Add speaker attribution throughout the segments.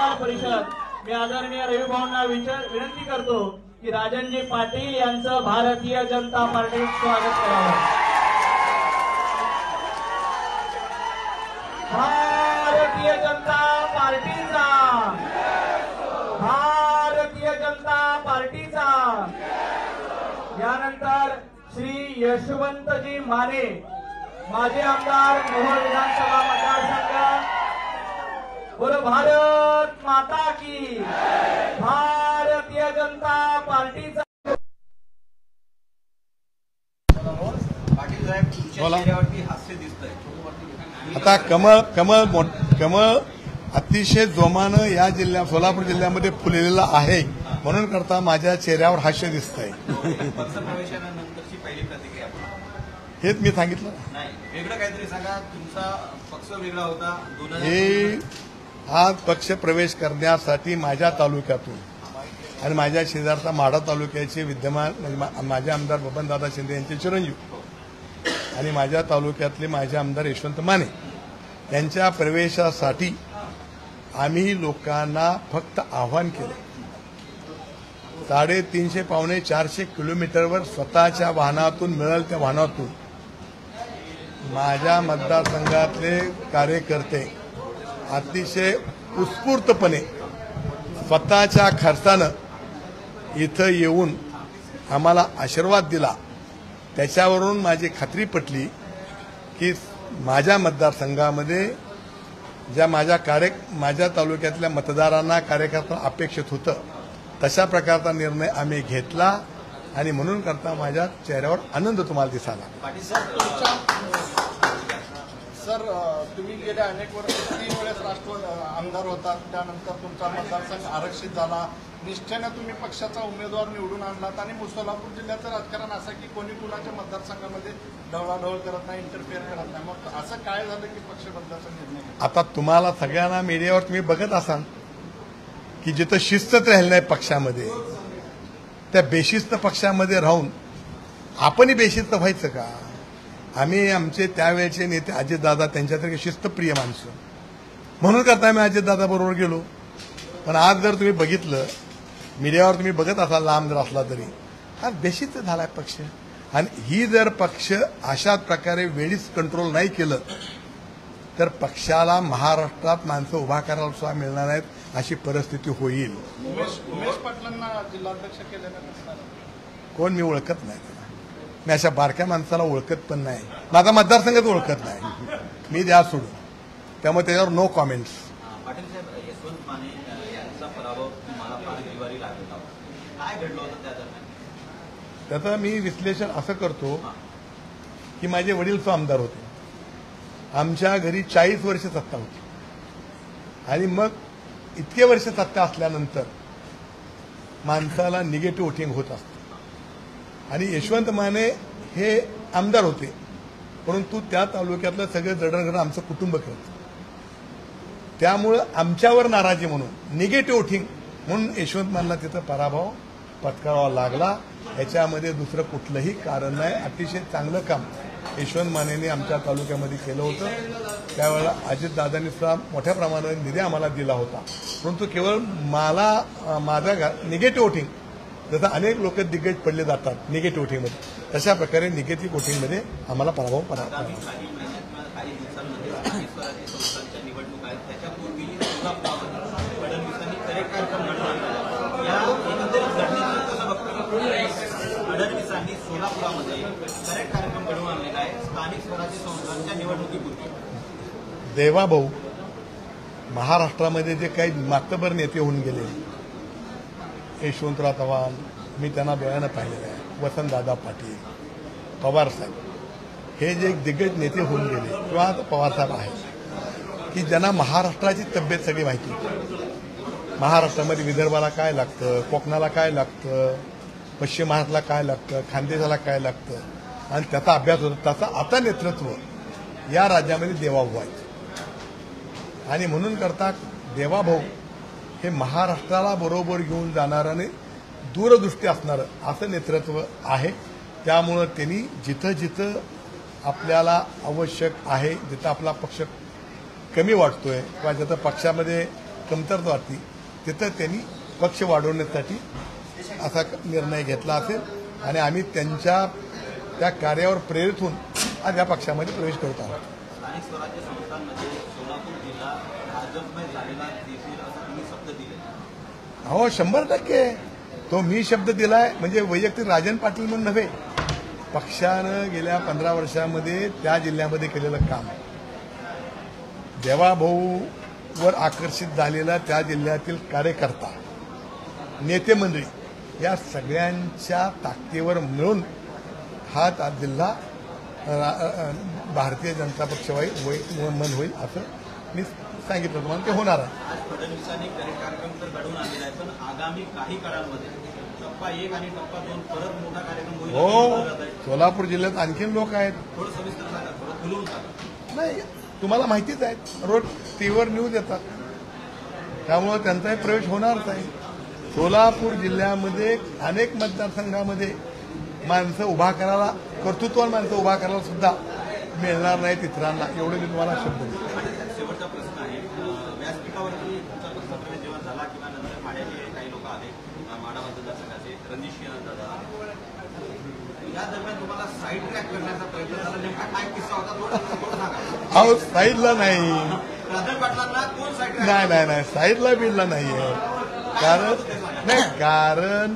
Speaker 1: पत्रकार परिषद मी आदरणीय रविभाऊंना विनंती करतो की राजनजी पाटील यांचं भारतीय जनता पार्टीत स्वागत करावं। भारतीय जनता पार्टीचा, भारतीय जनता पार्टीचा। यानंतर श्री यशवंतजी माने माजी आमदार मोहोळ विधानसभा मतदारसंघ। बोलो भारत माता की, भारतीय जनता पार्टीचा।
Speaker 2: आता कमळ अतिशय जोमानं या जिल्ह्यात सोलापूर जिल्ह्यामध्ये फुललेला आहे, म्हणून करता माझ्या चेहऱ्यावर हास्य दिसतंय।
Speaker 3: पक्षप्रवेशानंतरची पहिली प्रतिक्रिया
Speaker 2: हेच मी सांगितलं
Speaker 3: नाही, वेगळं काहीतरी सांगा। तुमचा पक्ष वेगळा होता,
Speaker 2: हे हा पक्ष प्रवेश करण्यासाठी माझ्या तालुक्यातून आणि माझ्या शेजारचा माढा तालुक्याचे विद्यमान माझे आमदार बबनदादा शिंदे यांचे चिरंजीव आणि माझ्या तालुक्यातले माझे आमदार यशवंत माने यांच्या प्रवेशासाठी आम्ही लोकांना फक्त आव्हान केलं। 350 पावणे 400 किलोमीटरवर स्वतःच्या वाहनातून मिळेल त्या वाहनातून माझ्या मतदारसंघातले कार्यकर्ते अतिशय उत्स्फूर्तपणे स्वतःच्या खर्चानं इथं येऊन आम्हाला आशीर्वाद दिला। त्याच्यावरून माझी खात्री पटली की माझ्या मतदारसंघामध्ये ज्या माझ्या तालुक्यातल्या मतदारांना कार्यकर्त्यांना अपेक्षित होतं तशा प्रकारचा निर्णय आम्ही घेतला आणि म्हणून करता माझ्या चेहऱ्यावर आनंद तुम्हाला दिसाला।
Speaker 4: सर, तुम्ही गेल्या अनेक वर्ष 3 वेळेस राष्ट्रवादी आमदार होतात, त्यानंतर तुमचा मतदारसंघ आरक्षित झाला, निष्ठेने तुम्ही पक्षाचा उमेदवार निवडून आणलात आणि सोलापूर जिल्ह्याचं राजकारण असं की कोणी कुणाच्या मतदारसंघामध्ये ढवळाढवळ करत नाही, इंटरफेअर करत नाही। मग असं काय झालं की पक्ष बदलाचा निर्णय?
Speaker 2: आता तुम्हाला सगळ्यांना मीडियावर तुम्ही बघत असाल की जिथं शिस्तच राहिली नाही पक्षामध्ये, त्या बेशिस्त पक्षामध्ये राहून आपणही बेशिस्त व्हायचं का? आम्ही आमचे त्यावेळेचे नेते अजितदादा त्यांच्यासारखे शिस्तप्रिय माणसं म्हणून करता आम्ही अजितदादा बरोबर गेलो। पण आज जर तुम्ही बघितलं, मीडियावर तुम्ही बघत असाल लांब जर असला तरी, हा बेशिस्त झालाय पक्ष। आणि ही जर पक्ष अशाच प्रकारे वेळीच कंट्रोल नाही केलं तर पक्षाला महाराष्ट्रात माणसं उभा करायला सुद्धा मिळणार नाहीत, अशी परिस्थिती होईल।
Speaker 4: उमेश पाटलांना जिल्हाध्यक्ष केल्यानंतर
Speaker 2: कोण मी ओळखत नाही, मी अशा बारक्या माणसाला ओळखत पण नाही, माझा मतदारसंघच ओळखत नाही, मी द्या सोडून, त्यामुळे त्याच्यावर नो कॉमेंट्स।
Speaker 3: पाटील साहेब, यशवंत माने यांचा पराभव तुम्हाला फार जिव्हारी लागला, काय घडलं होतं त्या दरम्यान?
Speaker 2: त्याचं मी विश्लेषण असं करतो की माझे वडील तो आमदार होते, आमच्या घरी 40 वर्ष सत्ता होती आणि मग इतके वर्ष सत्ता असल्यानंतर माणसाला निगेटिव्ह वोटिंग होत असतं आणि यशवंत माने हे आमदार होते, परंतु त्या तालुक्यातलं सगळं जडणघडण आमचं कुटुंब करतं, त्यामुळं आमच्यावर नाराजी म्हणून निगेटिव्ह वोटिंग म्हणून यशवंत मानेला तिथं पराभव पत्करावा लागला। याच्यामध्ये दुसरं कुठलंही कारण नाही। अतिशय चांगलं काम यशवंत मानेने आमच्या तालुक्यामध्ये केलं होतं। त्यावेळेला अजितदादांनी सुद्धा मोठ्या प्रमाणात निधी आम्हाला दिला होता, परंतु केवळ माझा निगेटिव्ह वोटिंग, जसं अनेक लोक दिग्गज पडले जातात निगेटिव्ह वोटिंगमध्ये, तशा प्रकारे निगेटिव्ह वोटिंगमध्ये आम्हाला पराभव पडला।
Speaker 3: फडणवीसांनी सोलापुरामध्ये करेक्ट कार्यक्रम घडवून आणलेला आहे स्थानिक स्वराज्य संस्थांच्या निवडणुकीपूर्वी।
Speaker 2: देवाभाऊ महाराष्ट्रामध्ये जे काही मातबर नेते होऊन गेले, यशवंतराव चव्हाण, मी त्यांना डोळ्यानं पाहिलेलं आहे, वसंतदादा पाटील, पवारसाहेब, हे जे दिग्गज नेते होऊन गेले किंवा पवारसाहेब आहेत की ज्यांना महाराष्ट्राची तब्येत सगळी माहिती होती, महाराष्ट्रामध्ये विदर्भाला काय लागतं, कोकणाला काय लागतं, पश्चिम महाराष्ट्राला काय लागतं, खानदेशाला काय लागतं आणि त्याचा अभ्यास होता। त्याचं आता नेतृत्व या राज्यामध्ये देवाभाऊ आहेत आणि म्हणून करता देवाभाऊ हे महाराष्ट्राला बरोबर घेऊन जाणारं आणि दूरदृष्टी असणारं असं नेतृत्व आहे। त्यामुळं त्यांनी जिथं जिथं आपल्याला आवश्यक आहे, जिथं आपला पक्ष कमी वाटतोय किंवा जिथं पक्षामध्ये कमतरता वाटते तिथं त्यांनी पक्ष वाढवण्यासाठी असा निर्णय घेतला असेल आणि आम्ही त्यांच्या त्या कार्यावर प्रेरित होऊन आज या पक्षामध्ये प्रवेश करत आहोत.
Speaker 3: स्थानिक स्वराज्य संस्थांमध्ये सोलापूर जिल्हा भाजपमय झालेला दिसेल असं तुम्ही शब्द दिले.
Speaker 2: हो 100%. तो मी शब्द दिलाय म्हणजे वैयक्तिक राजन पाटील म्हणून नव्हे, पक्षानं गेल्या 15 वर्षामध्ये त्या जिल्ह्यामध्ये केलेलं काम, देवाभाऊवर आकर्षित झालेला त्या जिल्ह्यातील कार्यकर्ता, नेते मंडळी या सगळ्यांच्या ताकदीवर मिळून हा जिल्हा भारतीय जनता पक्ष मन होईल असं मी सांगितलं तुम्हाला, ते होणार आहे.
Speaker 3: आज फडणवीसांनी करेक्ट कार्यक्रम तर घडवून आणलेला आहे, पण आगामी काही काळामध्ये टप्पा 1 आणि टप्पा 2 परत मोठा कार्यक्रम होईल
Speaker 2: हो, सोलापूर जिल्ह्यात आणखीन लोक आहेत.
Speaker 3: थोडं सविस्तर सांगा, थोडं खुलवून सांगा.
Speaker 2: नाही, तुम्हाला माहितीच आहे, रोज टीव्हीवर न्यूज येतात, त्यामुळं त्यांचाही प्रवेश होणारच आहे. सोलापूर जिल्ह्यामध्ये अनेक मतदारसंघामध्ये माणसं उभा करायला, कर्तृत्वान माणसं उभा करायला सुद्धा मिळणार नाहीत इतरांना, एवढं मी तुम्हाला शब्द देतो.
Speaker 3: आणि शेवटचा प्रश्न आहे, व्यासपीठावरती तुमचा पक्षप्रवेश जेव्हा झाला किंवा नंतर माड्याचे काही लोक आले, माडा मतदारसंघाचे रणजित सिंह दादा, या दरम्यान तुम्हाला साईड ट्रॅक करण्याचा प्रयत्न झाला, नेमका काय किस्सा होता थोडं सांगा.
Speaker 2: अहो साईडला नाही,
Speaker 3: राजन पाटलांना कोण साईड ट्रॅक
Speaker 2: नाही साईडला बिडला नाहीये. कारण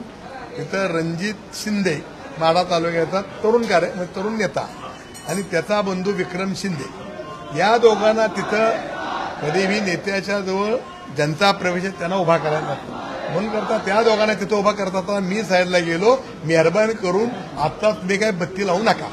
Speaker 2: तिथं रणजित शिंदे माढा तालुक्याचा तरुण नेता आणि त्याचा बंधू विक्रम शिंदे या दोघांना तिथं कधीही नेत्याच्या जवळ जनता प्रवेशात त्यांना उभा करायला लागतो, म्हणून करता त्या दोघांना तिथं उभा करता मी साईडला गेलो. मेहरबानी करून आता तुम्ही काय बत्ती लावू नका.